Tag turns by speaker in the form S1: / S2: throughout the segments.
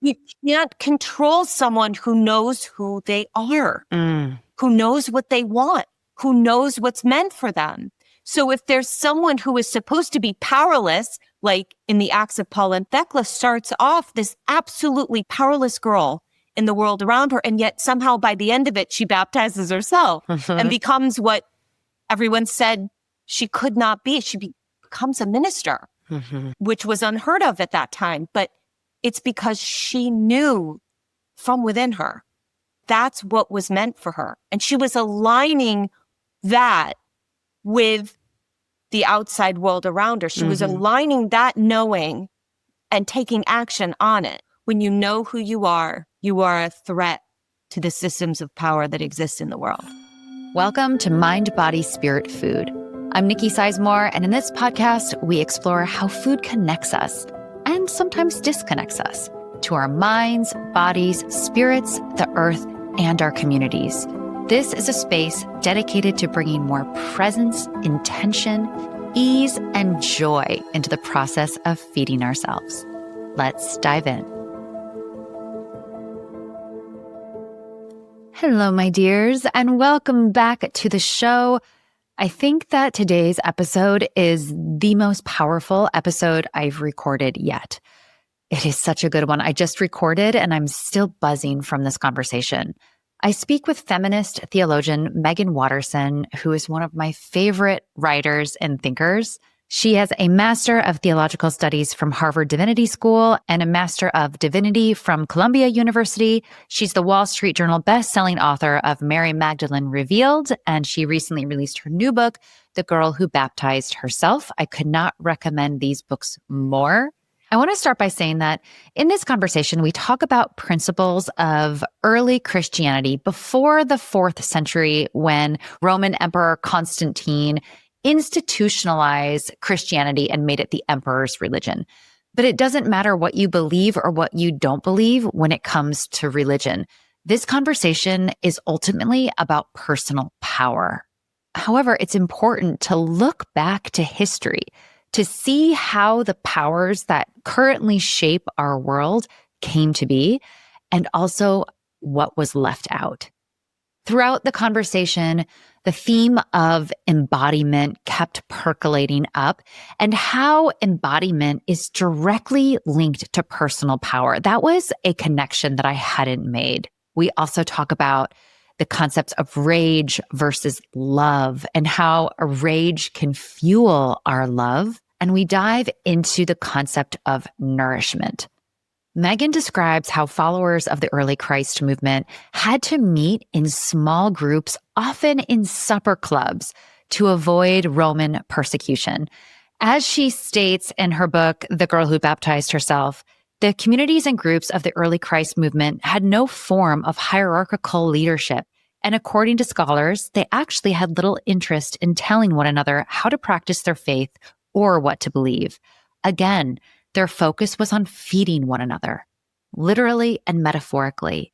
S1: You can't control someone who knows who they are, who knows what they want, who knows what's meant for them. So if there's someone who is supposed to be powerless, like in the Acts of Paul and Thecla, starts off this absolutely powerless girl in the world around her, and yet somehow by the end of it, she baptizes herself and becomes what everyone said she could not be. She becomes a minister, which was unheard of at that time. But it's because she knew from within her that's what was meant for her. And she was aligning that with the outside world around her. She was aligning that knowing and taking action on it. When you know who you are a threat to the systems of power that exist in the world.
S2: Welcome to Mind, Body, Spirit, Food. I'm Nikki Sizemore, and in this podcast, we explore how food connects us and sometimes disconnects us to our minds, bodies, spirits, the earth, and our communities. This is a space dedicated to bringing more presence, intention, ease, and joy into the process of feeding ourselves. Let's dive in. Hello, my dears, and welcome back to the show. I think that today's episode is the most powerful episode I've recorded yet. It is such a good one. I just recorded and I'm still buzzing from this conversation. I speak with feminist theologian Meggan Watterson, who is one of my favorite writers and thinkers. She has a Master of Theological Studies from Harvard Divinity School and a Master of Divinity from Columbia University. She's the Wall Street Journal bestselling author of Mary Magdalene Revealed, and she recently released her new book, The Girl Who Baptized Herself. I could not recommend these books more. I want to start by saying that in this conversation, we talk about principles of early Christianity before the 4th century when Roman Emperor Constantine institutionalized Christianity and made it the emperor's religion. But it doesn't matter what you believe or what you don't believe when it comes to religion. This conversation is ultimately about personal power. However, it's important to look back to history to see how the powers that currently shape our world came to be, and also what was left out. Throughout the conversation, the theme of embodiment kept percolating up, and how embodiment is directly linked to personal power. That was a connection that I hadn't made. We also talk about the concepts of rage versus love and how a rage can fuel our love. And we dive into the concept of nourishment. Meggan describes how followers of the early Christ movement had to meet in small groups, often in supper clubs, to avoid Roman persecution. As she states in her book, The Girl Who Baptized Herself, the communities and groups of the early Christ movement had no form of hierarchical leadership. And according to scholars, they actually had little interest in telling one another how to practice their faith or what to believe. Again, their focus was on feeding one another, literally and metaphorically.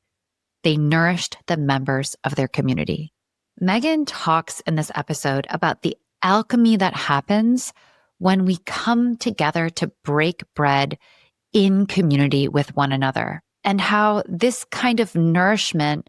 S2: They nourished the members of their community. Meggan talks in this episode about the alchemy that happens when we come together to break bread in community with one another, and how this kind of nourishment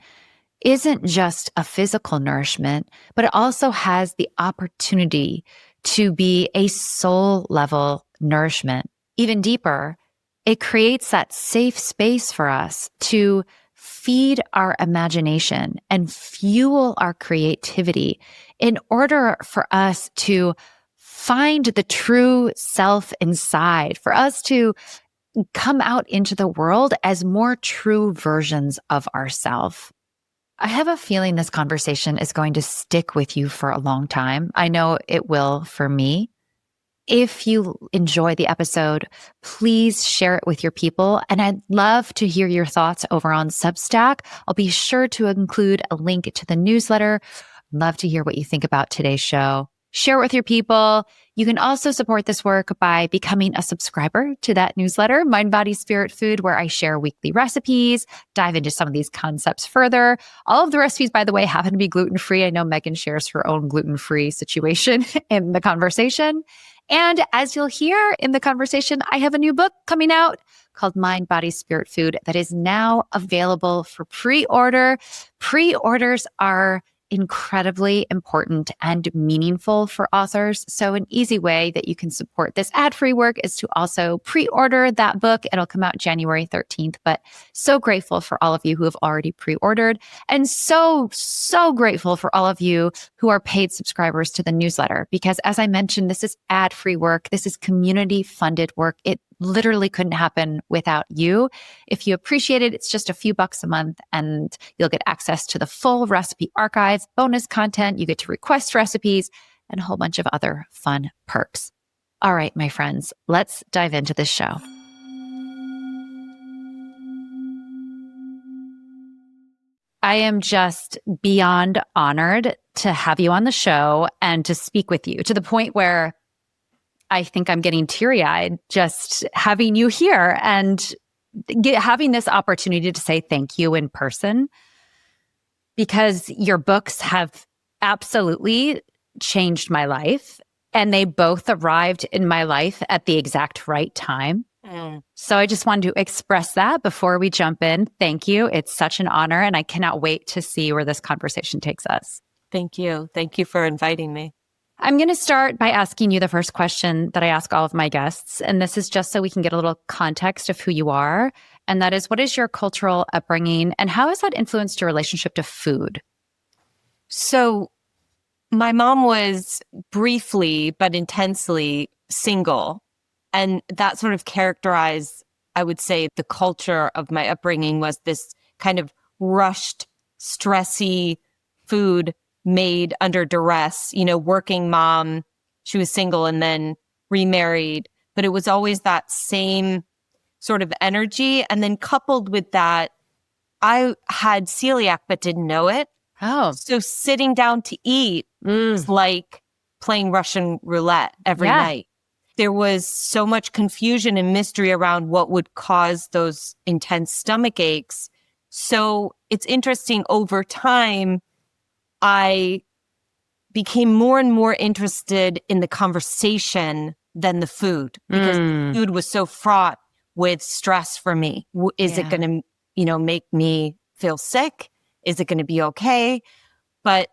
S2: isn't just a physical nourishment, but it also has the opportunity to be a soul level nourishment. Even deeper, it creates that safe space for us to feed our imagination and fuel our creativity in order for us to find the true self inside, for us to come out into the world as more true versions of ourselves. I have a feeling this conversation is going to stick with you for a long time. I know it will for me. If you enjoy the episode, please share it with your people. And I'd love to hear your thoughts over on Substack. I'll be sure to include a link to the newsletter. I'd love to hear what you think about today's show. Share it with your people. You can also support this work by becoming a subscriber to that newsletter, Mind, Body, Spirit, Food, where I share weekly recipes, dive into some of these concepts further. All of the recipes, by the way, happen to be gluten-free. I know Meggan shares her own gluten-free situation in the conversation. And as you'll hear in the conversation, I have a new book coming out called Mind, Body, Spirit, Food that is now available for pre-order. Pre-orders are incredibly important and meaningful for authors. So an easy way that you can support this ad-free work is to also pre-order that book. It'll come out January 13th, but so grateful for all of you who have already pre-ordered, and so grateful for all of you who are paid subscribers to the newsletter, because as I mentioned, this is ad-free work. This is community-funded work. It literally couldn't happen without you. If you appreciate it, it's just a few bucks a month and you'll get access to the full recipe archive, bonus content, you get to request recipes, and a whole bunch of other fun perks. All right, my friends, let's dive into this show. I am just beyond honored to have you on the show and to speak with you, to the point where I think I'm getting teary-eyed just having you here and having this opportunity to say thank you in person, because your books have absolutely changed my life, and they both arrived in my life at the exact right time. So I just wanted to express that before we jump in. Thank you. It's such an honor, and I cannot wait to see where this conversation takes us.
S1: Thank you. Thank you for inviting me.
S2: I'm going to start by asking you the first question that I ask all of my guests. And this is just so we can get a little context of who you are. And that is, what is your cultural upbringing and how has that influenced your relationship to food?
S1: So my mom was briefly but intensely single. And that sort of characterized, I would say, the culture of my upbringing was this kind of rushed, stressy food made under duress, working mom. She was single and then remarried, but it was always that same sort of energy. And then coupled with that, I had celiac, but didn't know it.
S2: Oh.
S1: So sitting down to eat was like playing Russian roulette every night. There was so much confusion and mystery around what would cause those intense stomach aches. So it's interesting, over time, I became more and more interested in the conversation than the food, because the food was so fraught with stress for me. Is it going to, make me feel sick? Is it going to be okay? But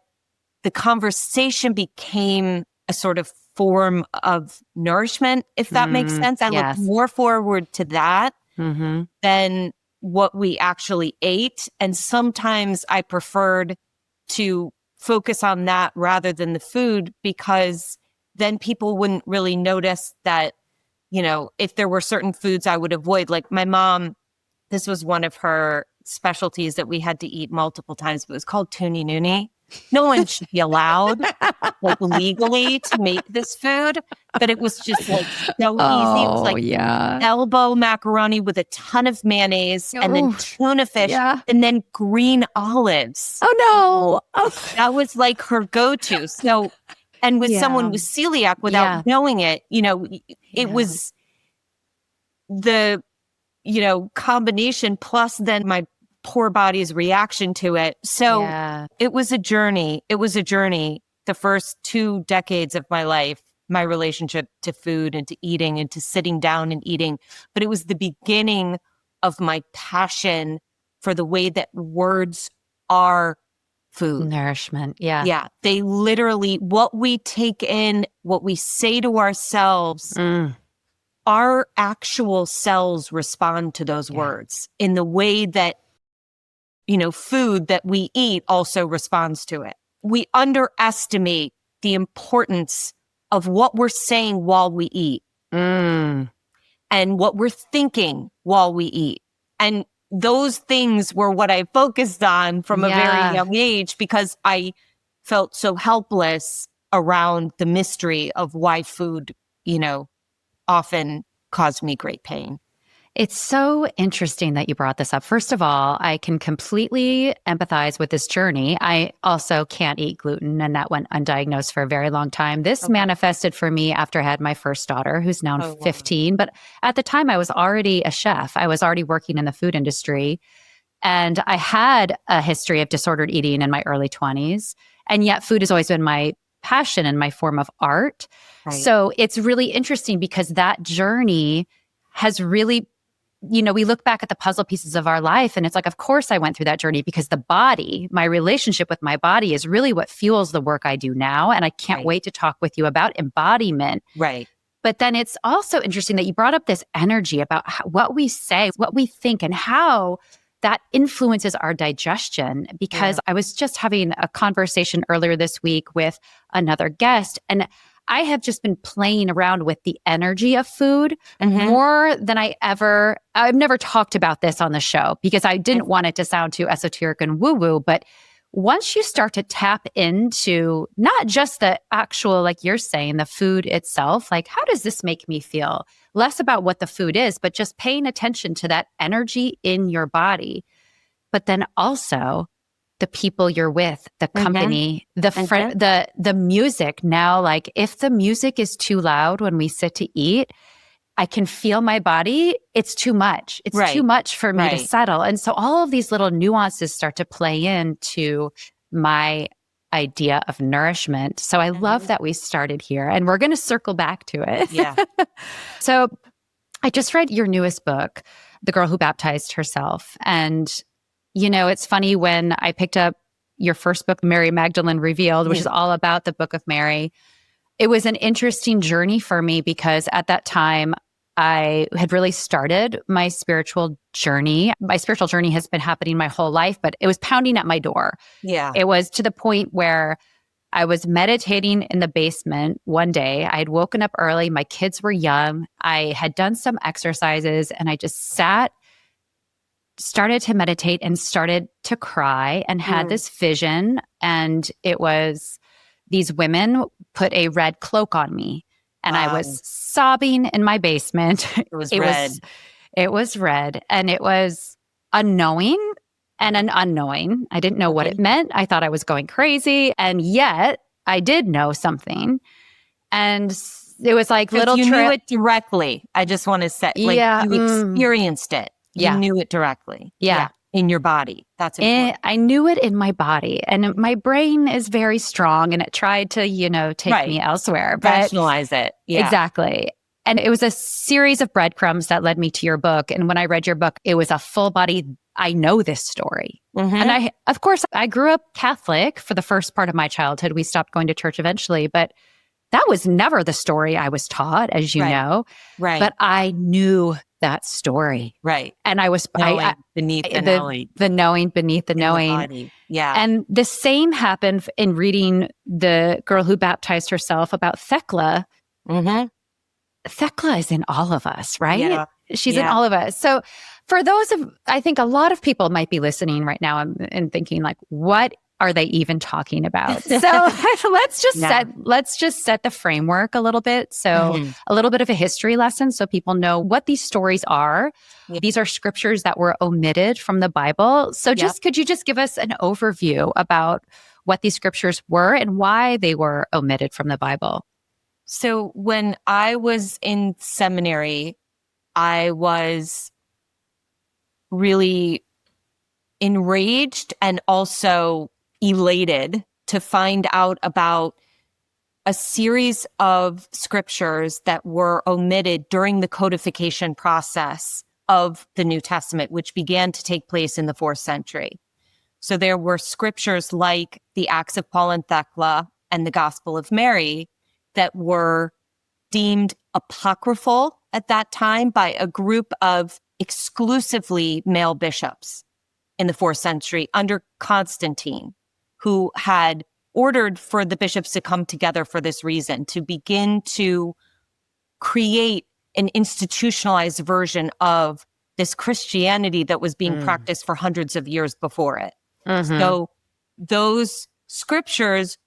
S1: the conversation became a sort of form of nourishment, if that makes sense. I looked more forward to that than what we actually ate. And sometimes I preferred to focus on that rather than the food, because then people wouldn't really notice that, if there were certain foods I would avoid. Like my mom, this was one of her specialties that we had to eat multiple times, but it was called toonie noonie. No one should be allowed, legally, to make this food, but it was just so easy. It was like elbow macaroni with a ton of mayonnaise, and then tuna fish, and then green olives.
S2: Oh no!
S1: That was like her go-to. So, and with someone with celiac, without knowing it, it was the combination plus then my poor body's reaction to it. So it was a journey. It was a journey. The first 2 decades of my life, my relationship to food and to eating and to sitting down and eating. But it was the beginning of my passion for the way that words are food.
S2: Nourishment. Yeah.
S1: Yeah. They literally, what we take in, what we say to ourselves, our actual cells respond to those words in the way that food that we eat also responds to it. We underestimate the importance of what we're saying while we eat and what we're thinking while we eat. And those things were what I focused on from a very young age, because I felt so helpless around the mystery of why food, often caused me great pain.
S2: It's so interesting that you brought this up. First of all, I can completely empathize with this journey. I also can't eat gluten, and that went undiagnosed for a very long time. This manifested for me after I had my first daughter, who's now 15. But at the time, I was already a chef. I was already working in the food industry. And I had a history of disordered eating in my early 20s. And yet food has always been my passion and my form of art.
S1: Right.
S2: So it's really interesting because that journey has really, we look back at the puzzle pieces of our life and it's like, of course I went through that journey because the body, my relationship with my body is really what fuels the work I do now. And I can't wait to talk with you about embodiment.
S1: Right.
S2: But then it's also interesting that you brought up this energy about what we say, what we think, and how that influences our digestion. Because I was just having a conversation earlier this week with another guest, and I have just been playing around with the energy of food more than I've never talked about this on the show because I didn't want it to sound too esoteric and woo-woo, but once you start to tap into not just the actual, like you're saying, the food itself, like how does this make me feel? Less about what the food is, but just paying attention to that energy in your body. But then also the people you're with, the company, the music. Now, like if the music is too loud when we sit to eat, I can feel my body. It's too much. It's too much for me to settle. And so all of these little nuances start to play into my idea of nourishment. So I love that we started here and we're going to circle back to it.
S1: Yeah.
S2: So I just read your newest book, The Girl Who Baptized Herself. And, it's funny when I picked up your first book, Mary Magdalene Revealed, which is all about the Book of Mary. It was an interesting journey for me because at that time, I had really started my spiritual journey. My spiritual journey has been happening my whole life, but it was pounding at my door.
S1: Yeah.
S2: It was to the point where I was meditating in the basement one day. I had woken up early. My kids were young. I had done some exercises and I just started to meditate and started to cry and had this vision. And it was these women put a red cloak on me. And I was sobbing in my basement.
S1: It was red.
S2: It was red. And it was unknowing and an unknowing. I didn't know what it meant. I thought I was going crazy. And yet I did know something. And it was like little
S1: you knew it directly. I just want to say, you experienced it. You knew it directly.
S2: Yeah.
S1: In your body. That's important.
S2: I knew it in my body. And my brain is very strong and it tried to, take me elsewhere. But
S1: rationalize it. Yeah.
S2: Exactly. And it was a series of breadcrumbs that led me to your book. And when I read your book, it was a full body, I know this story. And of course, I grew up Catholic for the first part of my childhood. We stopped going to church eventually, but that was never the story I was taught, as you know.
S1: Right.
S2: But I knew that story.
S1: Right.
S2: And I was
S1: beneath the knowing.
S2: The knowing beneath the knowing.
S1: Yeah.
S2: And the same happened in reading The Girl Who Baptized Herself about Thecla. Thecla is in all of us, right?
S1: Yeah.
S2: She's in all of us. So for I think a lot of people might be listening right now and thinking like, what are they even talking about? So let's just set the framework a little bit. So a little bit of a history lesson so people know what these stories are. Yeah. These are scriptures that were omitted from the Bible. So could you just give us an overview about what these scriptures were and why they were omitted from the Bible?
S1: So when I was in seminary, I was really enraged and also elated to find out about a series of scriptures that were omitted during the codification process of the New Testament, which began to take place in the 4th century. So there were scriptures like the Acts of Paul and Thecla and the Gospel of Mary that were deemed apocryphal at that time by a group of exclusively male bishops in the 4th century under Constantine, who had ordered for the bishops to come together for this reason, to begin to create an institutionalized version of this Christianity that was being practiced for hundreds of years before it. So those scriptures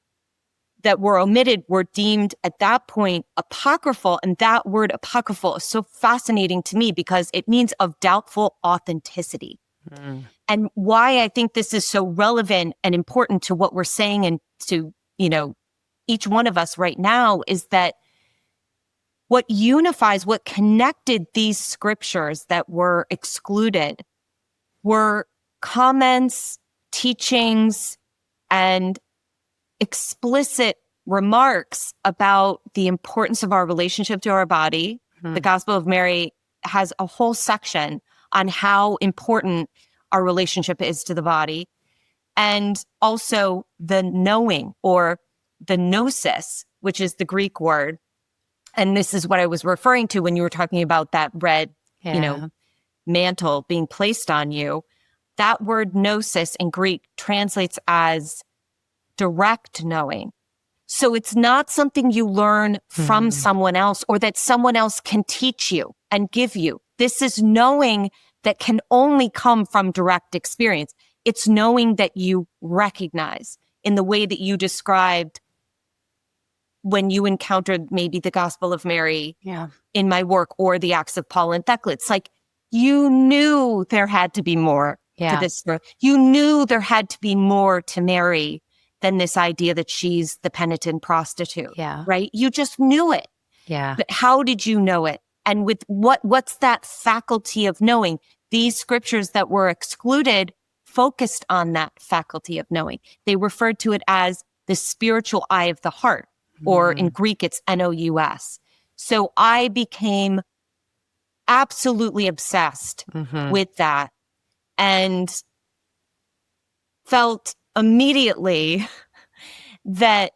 S1: that were omitted were deemed at that point apocryphal. And that word apocryphal is so fascinating to me because it means of doubtful authenticity. And why I think this is so relevant and important to what we're saying and to, each one of us right now is that what unifies, what connected these scriptures that were excluded were comments, teachings, and explicit remarks about the importance of our relationship to our body. The Gospel of Mary has a whole section on how important our relationship is to the body. And also the knowing, or the gnosis, which is the Greek word. And this is what I was referring to when you were talking about that red, mantle being placed on you. That word gnosis in Greek translates as direct knowing. So it's not something you learn from someone else, or that someone else can teach you and give you. This is knowing that can only come from direct experience. It's knowing that you recognize in the way that you described when you encountered maybe the Gospel of Mary in my work, or the Acts of Paul and Thecla. It's like you knew there had to be more to this story. You knew there had to be more to Mary than this idea that she's the penitent prostitute, right? You just knew it. But how did you know it? And with what's that faculty of knowing? These scriptures that were excluded focused on that faculty of knowing. They referred to it as the spiritual eye of the heart, or in Greek, it's nous. So I became absolutely obsessed with that, and felt immediately that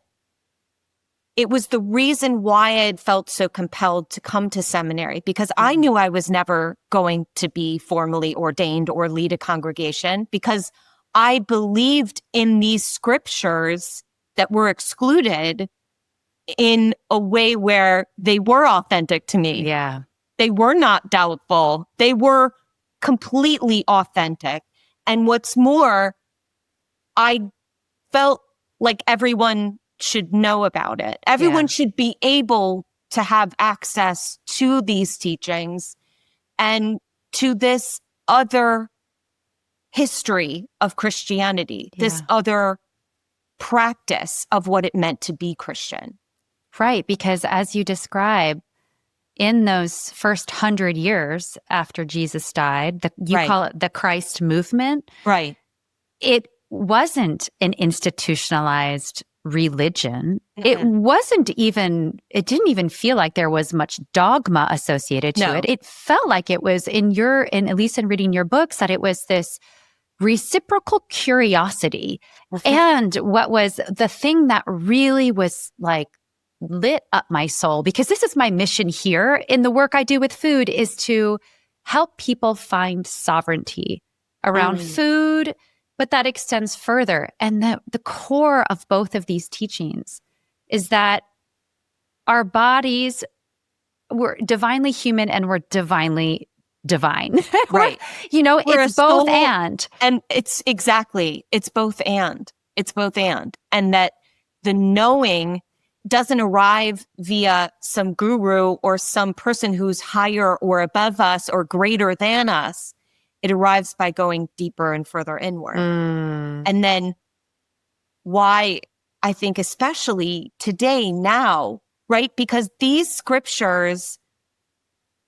S1: it was the reason why I had felt so compelled to come to seminary, because I knew I was never going to be formally ordained or lead a congregation, because I believed in these scriptures that were excluded in a way where they were authentic to me. They were not doubtful. They were completely authentic. And what's more, I felt like everyone should know about it. Everyone should be able to have access to these teachings and to this other history of Christianity, this other practice of what it meant to be Christian.
S2: Right, because as you describe, in those first 100 years after Jesus died, you call it the Christ movement.
S1: Right.
S2: It wasn't an institutionalized religion. It didn't even feel like there was much dogma associated to it. It felt like it was at least in reading your books, that it was this reciprocal curiosity. And what was the thing that really was like lit up my soul, because this is my mission here in the work I do with food, is to help people find sovereignty around food, but that extends further. And the core of both of these teachings is that our bodies were divinely human and we're divinely divine.
S1: Right.
S2: We're it's both and.
S1: And it's both and. It's both and. And that the knowing doesn't arrive via some guru or some person who's higher or above us or greater than us. It arrives by going deeper and further inward. And then why I think especially today now, right? Because these scriptures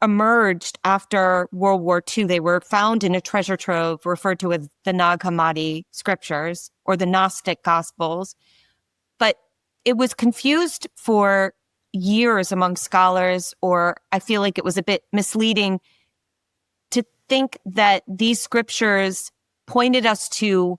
S1: emerged after World War II. They were found in a treasure trove referred to as the Nag Hammadi scriptures, or the Gnostic Gospels. But it was confused for years among scholars, or I feel like it was a bit misleading to think that these scriptures pointed us to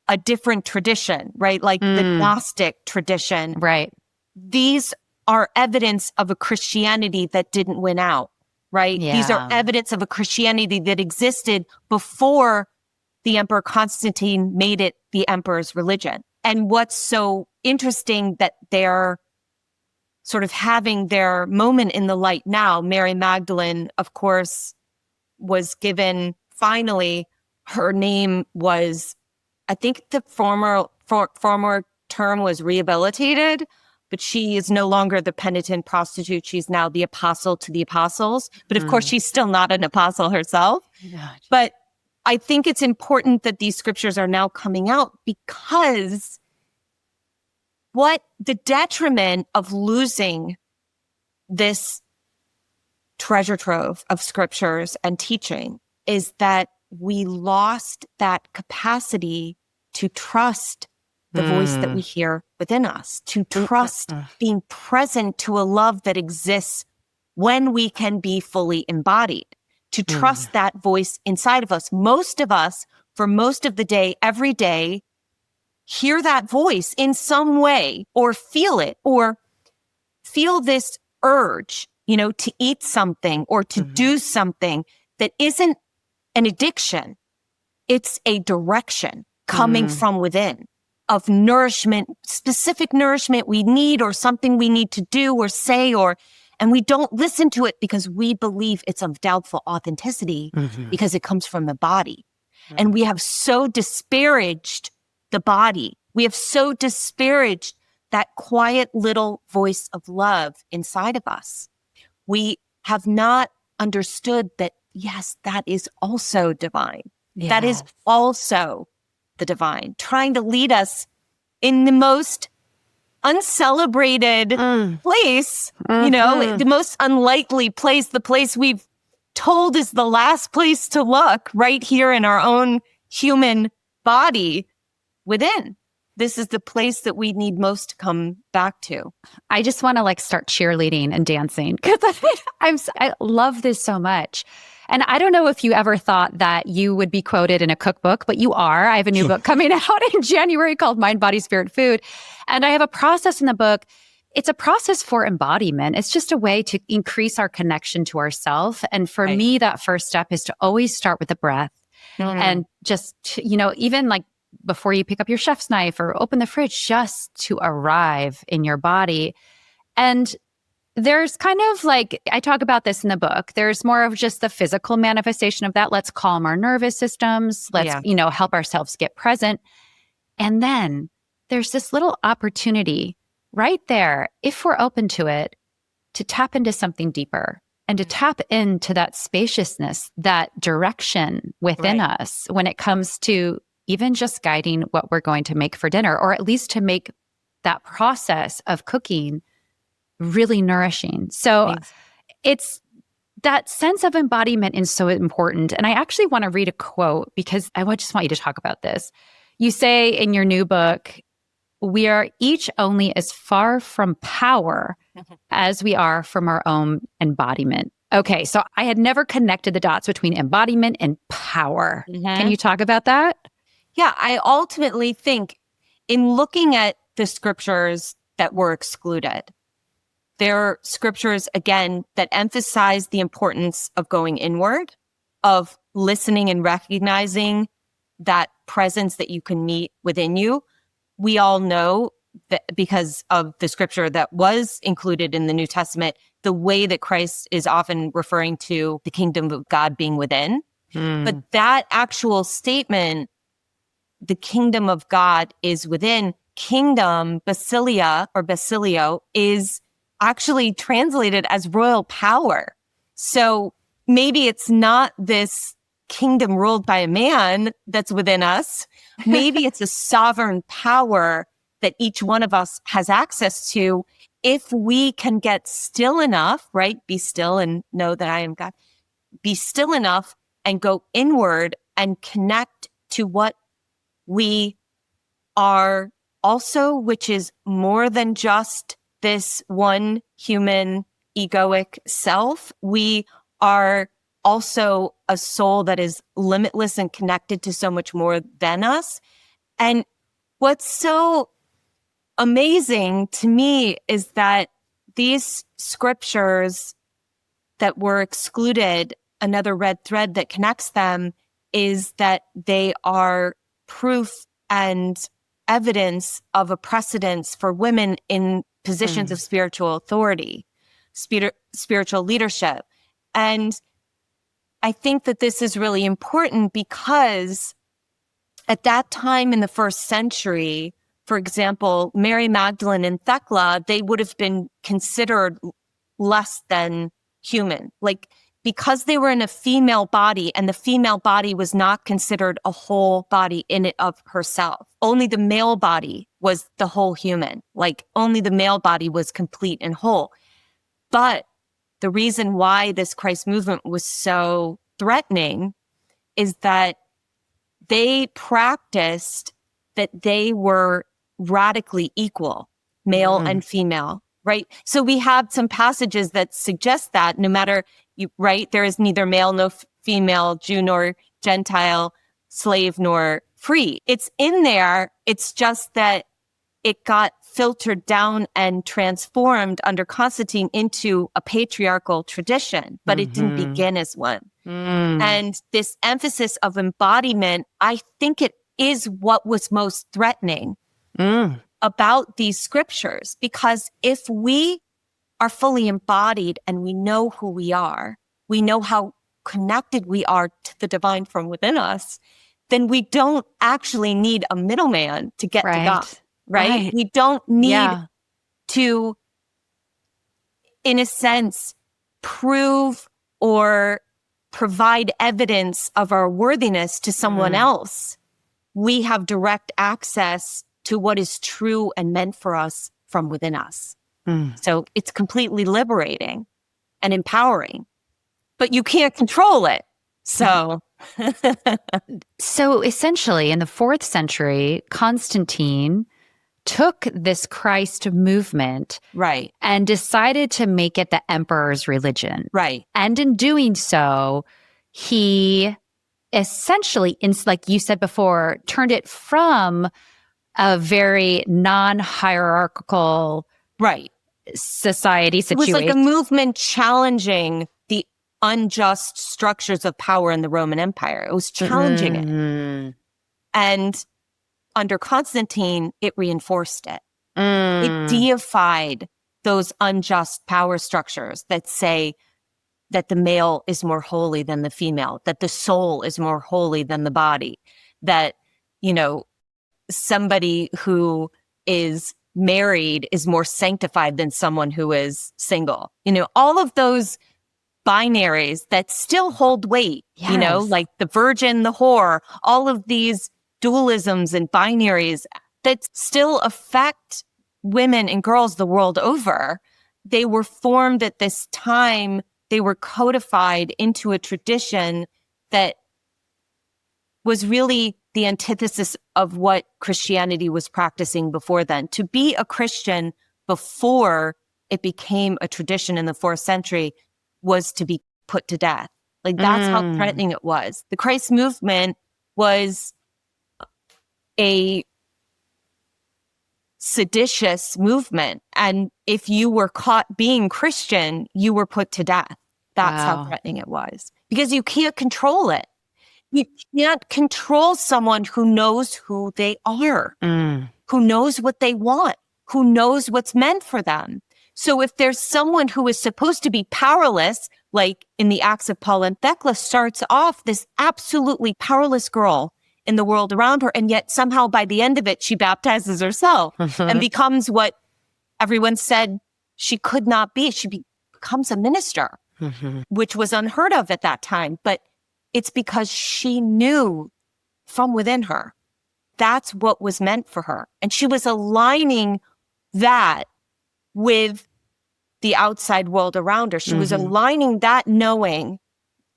S1: a different tradition, right? Like the Gnostic tradition.
S2: Right.
S1: These are evidence of a Christianity that didn't win out, right?
S2: Yeah.
S1: These are evidence of a Christianity that existed before the Emperor Constantine made it the emperor's religion. And what's so interesting that they're sort of having their moment in the light now. Mary Magdalene, of course, was given, finally, her name was, I think the former term was rehabilitated, but she is no longer the penitent prostitute. She's now the apostle to the apostles. But of course, she's still not an apostle herself. But I think it's important that these scriptures are now coming out, because what the detriment of losing this treasure trove of scriptures and teaching is that we lost that capacity to trust the voice that we hear within us, to trust being present to a love that exists when we can be fully embodied, to trust that voice inside of us. Most of us, for most of the day, every day, hear that voice in some way, or feel it, or feel this urge, to eat something or to do something that isn't an addiction. It's a direction coming from within of nourishment, specific nourishment we need, or something we need to do or say, and we don't listen to it because we believe it's of doubtful authenticity because it comes from the body. And we have so disparaged the body. We have so disparaged that quiet little voice of love inside of us. We have not understood that, yes, that is also divine. Yes. That is also the divine, trying to lead us in the most uncelebrated place, the most unlikely place, the place we've told is the last place to look, right here in our own human body within. This is the place that we need most to come back to.
S2: I just want to start cheerleading and dancing because I love this so much. And I don't know if you ever thought that you would be quoted in a cookbook, but you are. I have a new book coming out in January called Mind, Body, Spirit, Food. And I have a process in the book. It's a process for embodiment. It's just a way to increase our connection to ourself. And for me, that first step is to always start with the breath. And just, even before you pick up your chef's knife or open the fridge, just to arrive in your body. And there's kind of I talk about this in the book. There's more of just the physical manifestation of that. Let's calm our nervous systems. Let's, help ourselves get present. And then there's this little opportunity right there, if we're open to it, to tap into something deeper and to tap into that spaciousness, that direction within us when it comes to even just guiding what we're going to make for dinner, or at least to make that process of cooking really nourishing. So it's that sense of embodiment is so important. And I actually want to read a quote because I just want you to talk about this. You say in your new book, we are each only as far from power as we are from our own embodiment. Okay, so I had never connected the dots between embodiment and power. Can you talk about that?
S1: Yeah, I ultimately think in looking at the scriptures that were excluded, there are scriptures, again, that emphasize the importance of going inward, of listening and recognizing that presence that you can meet within you. We all know that because of the scripture that was included in the New Testament, the way that Christ is often referring to the kingdom of God being within. But that actual statement, the kingdom of God is within, kingdom, basilia or basilio, is actually translated as royal power. So maybe it's not this kingdom ruled by a man that's within us. Maybe it's a sovereign power that each one of us has access to if we can get still enough, right? Be still and know that I am God. Be still enough and go inward and connect to what we are also, which is more than just this one human egoic self. We are also a soul that is limitless and connected to so much more than us. And what's so amazing to me is that these scriptures that were excluded, another red thread that connects them is that they are proof and evidence of a precedence for women in positions of spiritual authority, spiritual leadership. And I think that this is really important because at that time in the first century, for example, Mary Magdalene and Thecla, they would have been considered less than human. Because they were in a female body and the female body was not considered a whole body in it of herself. Only the male body was the whole human. Only the male body was complete and whole. But the reason why this Christ movement was so threatening is that they practiced that they were radically equal, male and female, right? So we have some passages that suggest that no matter, right, there is neither male nor female, Jew nor Gentile, slave nor free. It's in there. It's just that it got filtered down and transformed under Constantine into a patriarchal tradition, but it didn't begin as one. And this emphasis of embodiment, I think it is what was most threatening about these scriptures, because if we are fully embodied and we know who we are, we know how connected we are to the divine from within us, then we don't actually need a middleman to get to God, right? We don't need to, in a sense, prove or provide evidence of our worthiness to someone else. We have direct access to what is true and meant for us from within us. So it's completely liberating and empowering, but you can't control it. So,
S2: so essentially in the 4th century, Constantine took this Christ movement and decided to make it the emperor's religion. And in doing so, he essentially, like you said before, turned it from a very non-hierarchical society situation.
S1: It was like a movement challenging the unjust structures of power in the Roman Empire. It was challenging it. And under Constantine, it reinforced it. It deified those unjust power structures that say that the male is more holy than the female, that the soul is more holy than the body, that, you know, somebody who is married is more sanctified than someone who is single. You know, all of those binaries that still hold weight, you know, like the virgin, the whore, all of these dualisms and binaries that still affect women and girls the world over. They were formed at this time. They were codified into a tradition that was really the antithesis of what Christianity was practicing before then. To be a Christian before it became a tradition in the 4th century was to be put to death. Like that's how threatening it was. The Christ movement was a seditious movement. And if you were caught being Christian, you were put to death. That's how threatening it was, because you can't control it. You can't control someone who knows who they are, who knows what they want, who knows what's meant for them. So if there's someone who is supposed to be powerless, like in the Acts of Paul and Thecla, starts off this absolutely powerless girl in the world around her, and yet somehow by the end of it, she baptizes herself and becomes what everyone said she could not be. She becomes a minister, which was unheard of at that time. But it's because she knew from within her that's what was meant for her. And she was aligning that with the outside world around her. She was aligning that knowing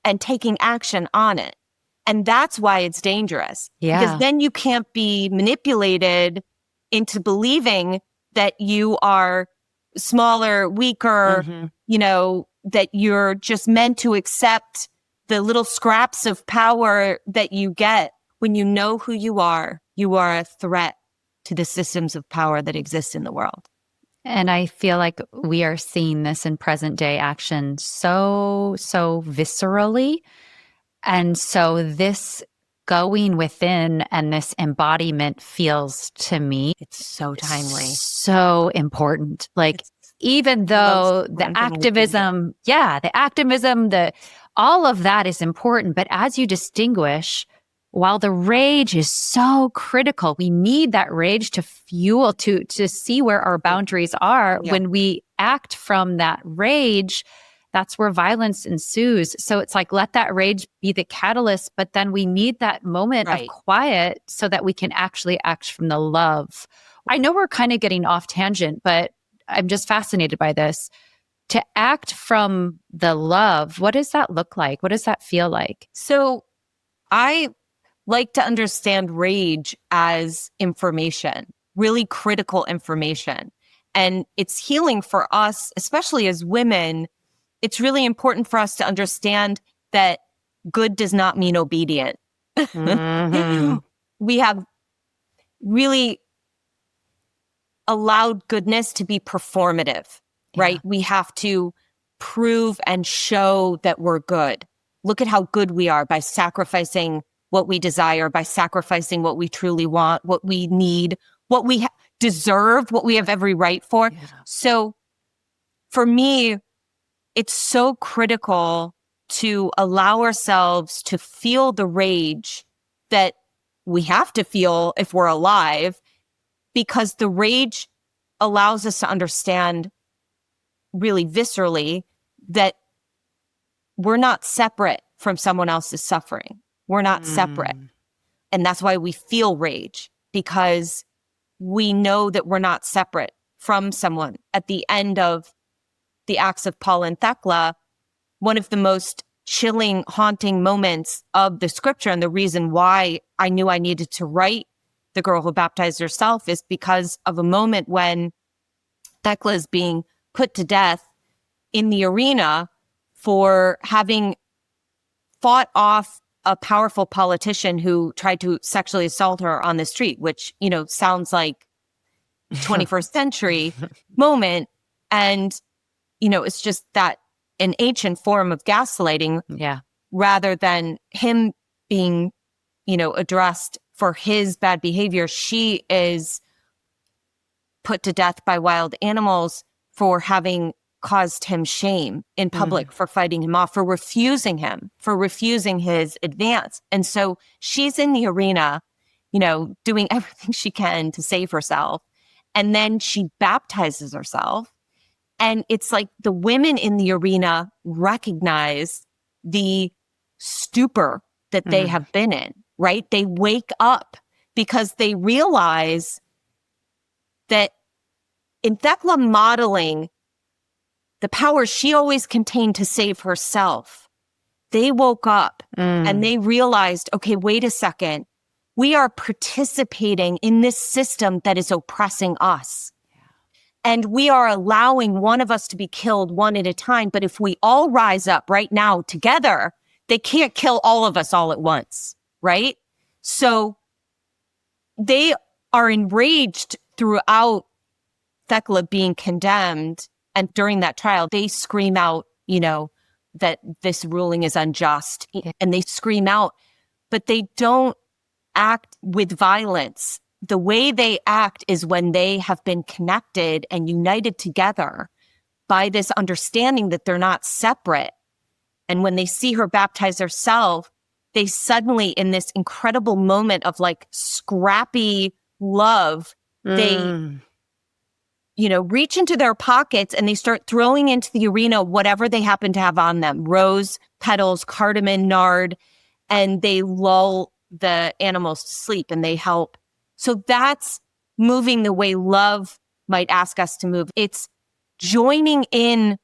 S1: and taking action on it. And that's why it's dangerous. Because then you can't be manipulated into believing that you are smaller, weaker, you know, that you're just meant to accept the little scraps of power that you get. When you know who you are a threat to the systems of power that exist in the world.
S2: And I feel like we are seeing this in present day action so viscerally. And so this going within and this embodiment feels to me,
S1: it's so timely,
S2: so important. Like, even though the activism, all of that is important. But as you distinguish, while the rage is so critical, we need that rage to fuel, to see where our boundaries are. When we act from that rage, that's where violence ensues. So it's like, let that rage be the catalyst, but then we need that moment of quiet so that we can actually act from the love. I know we're kind of getting off tangent, but I'm just fascinated by this. To act from the love, what does that look like? What does that feel like?
S1: So I like to understand rage as information. really critical information. And it's healing for us, especially as women. It's really important for us to understand that good does not mean obedient. Mm-hmm. We have really allowed goodness to be performative, right? We have to prove and show that we're good. Look at how good we are by sacrificing what we desire, by sacrificing what we truly want, what we need, what we deserve, what we have every right for. Yeah. So for me, it's so critical to allow ourselves to feel the rage that we have to feel if we're alive, because the rage allows us to understand really viscerally that we're not separate from someone else's suffering. We're not separate. And that's why we feel rage, because we know that we're not separate from someone. At the end of the Acts of Paul and Thecla, one of the most chilling, haunting moments of the scripture, and the reason why I knew I needed to write The Girl Who Baptized Herself, is because of a moment when Thecla is being put to death in the arena for having fought off a powerful politician who tried to sexually assault her on the street, which, you know, sounds like 21st century moment. And, you know, it's just that an ancient form of gaslighting, rather than him being, you know, addressed for his bad behavior. She is put to death by wild animals for having caused him shame in public, for fighting him off, for refusing his advance. And so she's in the arena, you know, doing everything she can to save herself. And then she baptizes herself. And it's like the women in the arena recognize the stupor that they have been in, right? They wake up because they realize that in Thecla modeling the power she always contained to save herself, they woke up and they realized, okay, wait a second. We are participating in this system that is oppressing us. And we are allowing one of us to be killed one at a time. But if we all rise up right now together, they can't kill all of us all at once, right? So they are enraged throughout Thecla being condemned. And during that trial, they scream out, you know, that this ruling is unjust. And they scream out, but they don't act with violence. The way they act is when they have been connected and united together by this understanding that they're not separate. And when they see her baptize herself, they suddenly, in this incredible moment of like scrappy love, they, you know, reach into their pockets and they start throwing into the arena whatever they happen to have on them: rose petals, cardamom, nard, and they lull the animals to sleep and they help. So that's moving the way love might ask us to move. It's joining in.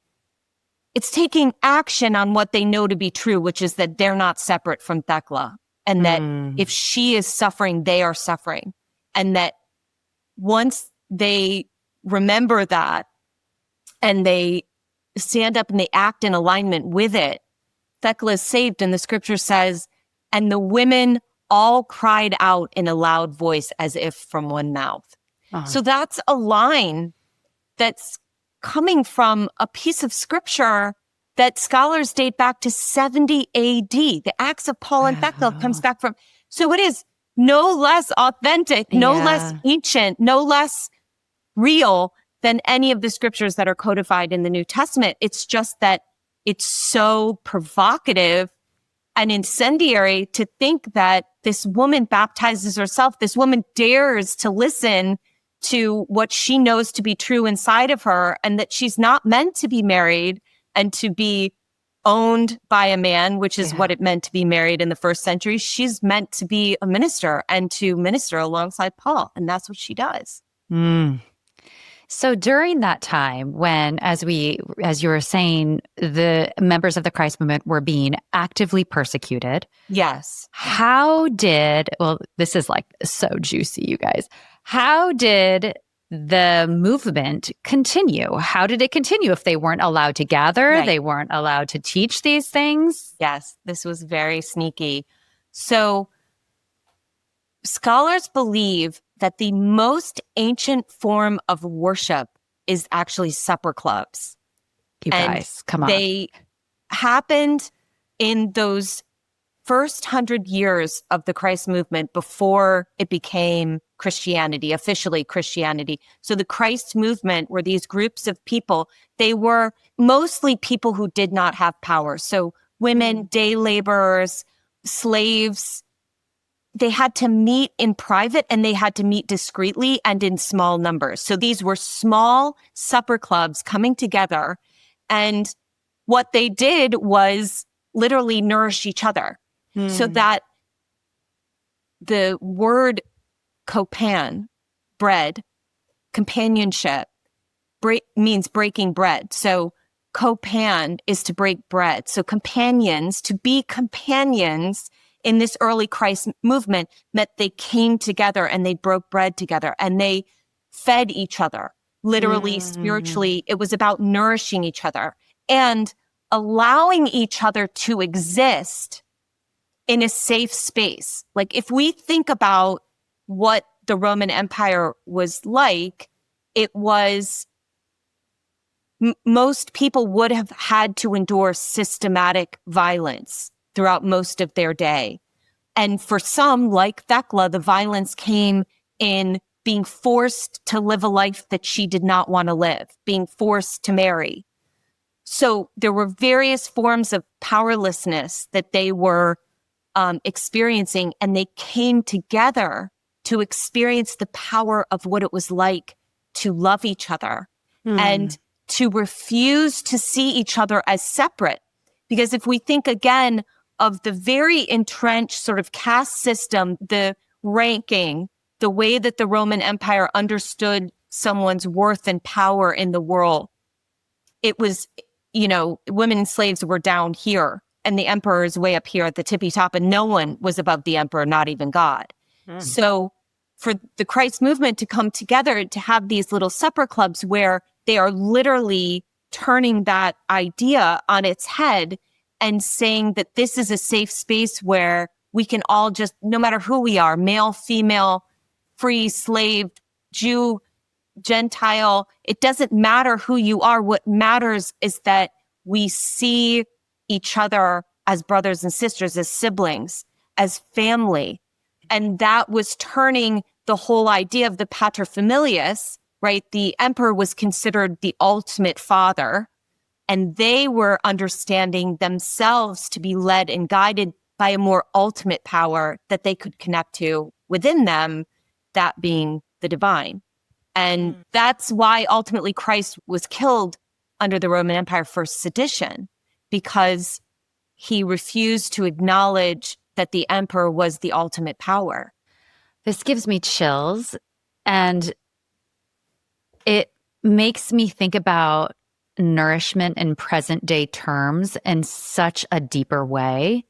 S1: It's taking action on what they know to be true, which is that they're not separate from Thecla, and that if she is suffering, they are suffering. And that once they remember that and they stand up and they act in alignment with it, Thecla is saved. And the scripture says, and the women all cried out in a loud voice as if from one mouth. So that's a line that's coming from a piece of scripture that scholars date back to 70 AD. The Acts of Paul and Thecla comes back from. So it is no less authentic, no less ancient, no less real than any of the scriptures that are codified in the New Testament. It's just that it's so provocative and incendiary to think that this woman baptizes herself. This woman dares to listen to what she knows to be true inside of her, and that she's not meant to be married and to be owned by a man, which is what it meant to be married in the first century. She's meant to be a minister and to minister alongside Paul. And that's what she does.
S2: So during that time when, as you were saying, the members of the Christ movement were being actively persecuted.
S1: Yes.
S2: This is like so juicy, you guys. How did the movement continue? How did it continue if they weren't allowed to gather?
S1: Right.
S2: They weren't allowed to teach these things?
S1: Yes, this was very sneaky. So scholars believe that the most ancient form of worship is actually supper clubs.
S2: You guys, come on.
S1: They happened in those first 100 years of the Christ movement before it became Christianity, officially Christianity. So the Christ movement were these groups of people. They were mostly people who did not have power. So women, day laborers, slaves, they had to meet in private and they had to meet discreetly and in small numbers. So these were small supper clubs coming together. And what they did was literally nourish each other. So that the word kopan, bread, companionship, means breaking bread. So kopan is to break bread. So companions, to be companions in this early Christ movement meant they came together and they broke bread together and they fed each other, literally, spiritually. It was about nourishing each other and allowing each other to exist in a safe space. Like if we think about what the Roman Empire was like, it was most people would have had to endure systematic violence throughout most of their day. And for some, like Thecla, the violence came in being forced to live a life that she did not want to live, being forced to marry. So there were various forms of powerlessness that they were experiencing, and they came together to experience the power of what it was like to love each other and to refuse to see each other as separate. Because if we think again of the very entrenched sort of caste system, the ranking, the way that the Roman Empire understood someone's worth and power in the world, it was, women and slaves were down here and the emperor is way up here at the tippy top, and no one was above the emperor, not even God. So for the Christ movement to come together, to have these little supper clubs where they are literally turning that idea on its head and saying that this is a safe space where we can all just, no matter who we are, male, female, free, slave, Jew, Gentile, it doesn't matter who you are. What matters is that we see each other as brothers and sisters, as siblings, as family. And that was turning the whole idea of the paterfamilias, right? The emperor was considered the ultimate father, and they were understanding themselves to be led and guided by a more ultimate power that they could connect to within them, that being the divine. And that's why ultimately Christ was killed under the Roman Empire for sedition, because he refused to acknowledge that the emperor was the ultimate power.
S2: This gives me chills, and it makes me think about nourishment in present day terms in such a deeper way.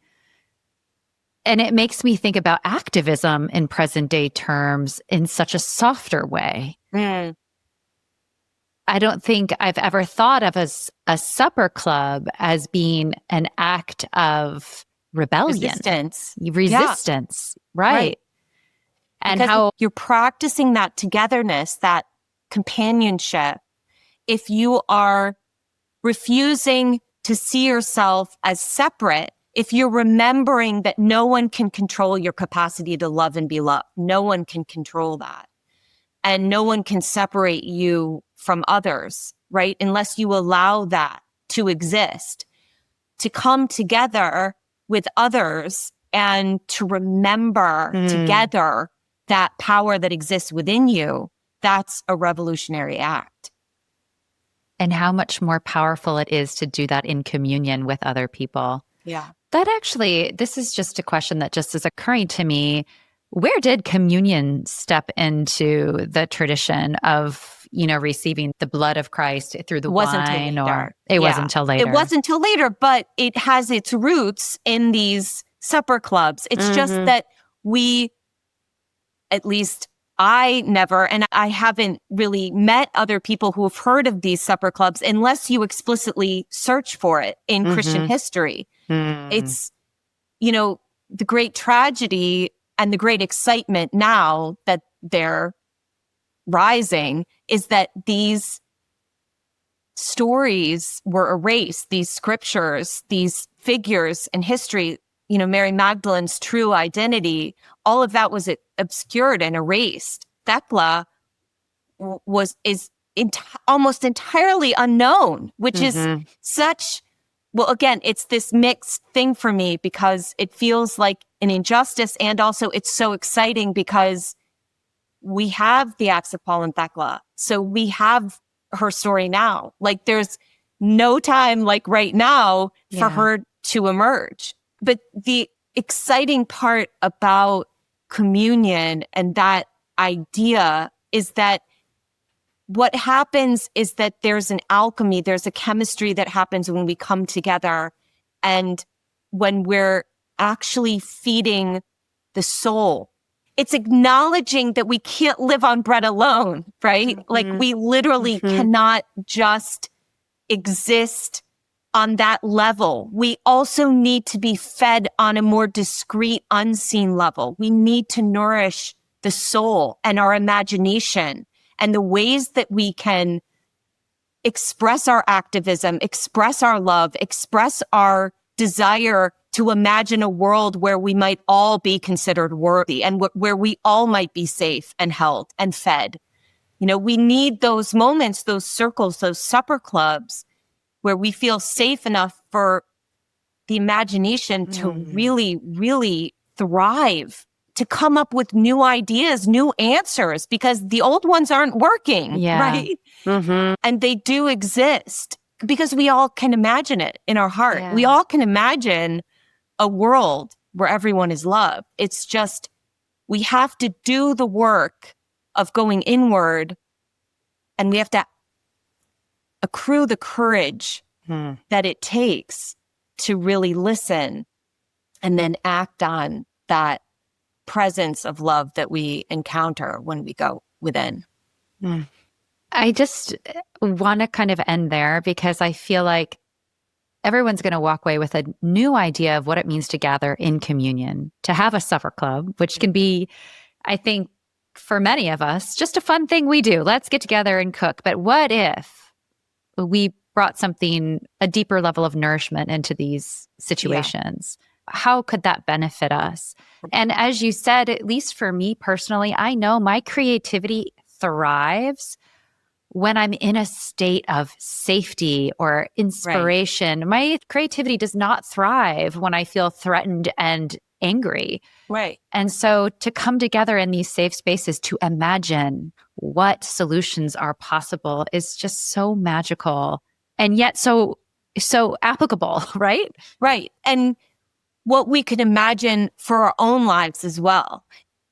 S2: And it makes me think about activism in present day terms in such a softer way. I don't think I've ever thought of a supper club as being an act of rebellion. Resistance. Right. And
S1: because
S2: how
S1: you're practicing that togetherness, that companionship. If you are refusing to see yourself as separate, if you're remembering that no one can control your capacity to love and be loved, no one can control that. And no one can separate you from others, right? Unless you allow that to exist, to come together with others and to remember together that power that exists within you. That's a revolutionary act.
S2: And how much more powerful it is to do that in communion with other people.
S1: Yeah.
S2: That actually, this is just a question that just is occurring to me. Where did communion step into the tradition of, receiving the blood of Christ through the wine? Or it wasn't until later.
S1: It wasn't until later, but it has its roots in these supper clubs. It's just that we, at least I never, and I haven't really met other people who have heard of these supper clubs unless you explicitly search for it in Christian history. It's, the great tragedy and the great excitement now that they're rising is that these stories were erased, these scriptures, these figures in history, Mary Magdalene's true identity, all of that was obscured and erased. Thecla is almost entirely unknown, which is well, again, it's this mixed thing for me because it feels like an injustice, and also it's so exciting because we have the acts of Paul and Thecla. So we have her story now. Like there's no time like right now for her to emerge. But the exciting part about communion and that idea is that what happens is that there's an alchemy, there's a chemistry that happens when we come together and when we're actually feeding the soul. It's acknowledging that we can't live on bread alone, right? Like we literally cannot just exist on that level. We also need to be fed on a more discrete, unseen level. We need to nourish the soul and our imagination and the ways that we can express our activism, express our love, express our desire to imagine a world where we might all be considered worthy and where we all might be safe and held and fed. We need those moments, those circles, those supper clubs where we feel safe enough for the imagination to really, really thrive, to come up with new ideas, new answers, because the old ones aren't working, right? And they do exist because we all can imagine it in our heart. Yeah. We all can imagine a world where everyone is loved. It's just, we have to do the work of going inward, and we have to accrue the courage that it takes to really listen and then act on that presence of love that we encounter when we go within.
S2: I just want to kind of end there because I feel like everyone's going to walk away with a new idea of what it means to gather in communion, to have a supper club, which can be, I think, for many of us, just a fun thing we do. Let's get together and cook. But what if we brought a deeper level of nourishment into these situations? Yeah. How could that benefit us? And as you said, at least for me personally, I know my creativity thrives when I'm in a state of safety or inspiration. Right. My creativity does not thrive when I feel threatened and angry.
S1: Right.
S2: And so to come together in these safe spaces to imagine what solutions are possible is just so magical and yet so applicable, right?
S1: Right. And what we could imagine for our own lives as well,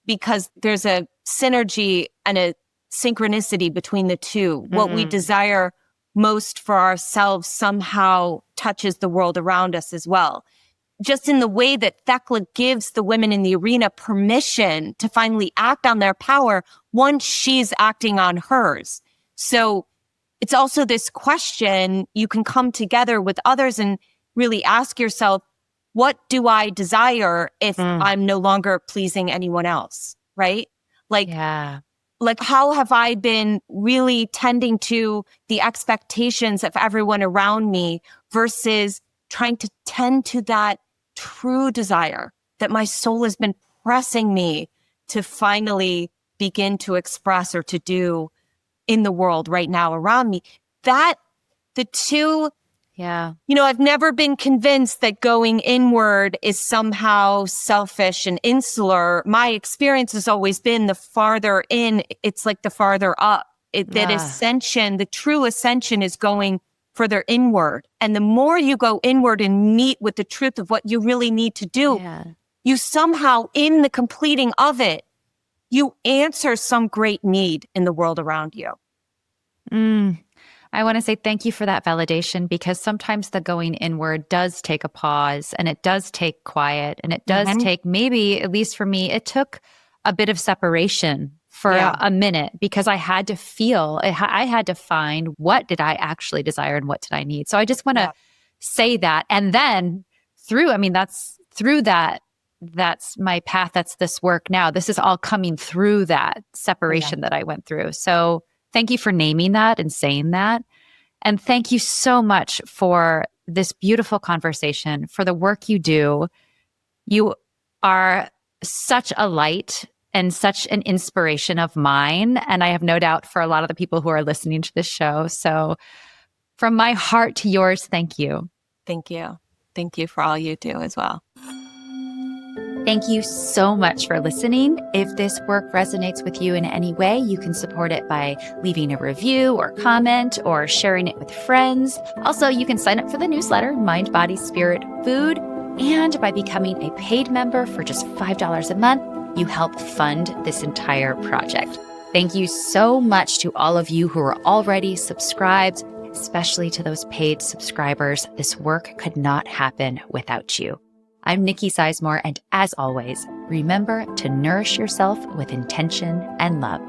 S1: because there's a synergy and a synchronicity between the two. What we desire most for ourselves somehow touches the world around us as well. Just in the way that Thecla gives the women in the arena permission to finally act on their power once she's acting on hers. So it's also this question, you can come together with others and really ask yourself, what do I desire if I'm no longer pleasing anyone else, right? Like how have I been really tending to the expectations of everyone around me versus trying to tend to that true desire that my soul has been pressing me to finally begin to express or to do in the world right now around me. That the two, I've never been convinced that going inward is somehow selfish and insular. My experience has always been the farther in, it's like the farther up. That ascension, the true ascension is going further inward. And the more you go inward and meet with the truth of what you really need to do, you somehow, in the completing of it, you answer some great need in the world around you.
S2: I want to say thank you for that validation, because sometimes the going inward does take a pause, and it does take quiet, and it does take, maybe, at least for me, it took a bit of separation for a minute because I had to feel, I had to find what did I actually desire and what did I need. So I just want to say that. And then that's my path. That's this work now. This is all coming through that separation that I went through. So thank you for naming that and saying that. And thank you so much for this beautiful conversation, for the work you do. You are such a light and such an inspiration of mine. And I have no doubt for a lot of the people who are listening to this show. So from my heart to yours, thank you.
S1: Thank you. Thank you for all you do as well.
S2: Thank you so much for listening. If this work resonates with you in any way, you can support it by leaving a review or comment or sharing it with friends. Also, you can sign up for the newsletter, Mind, Body, Spirit, Food. And by becoming a paid member for just $5 a month, you help fund this entire project. Thank you so much to all of you who are already subscribed, especially to those paid subscribers. This work could not happen without you. I'm Nikki Sizemore, and as always, remember to nourish yourself with intention and love.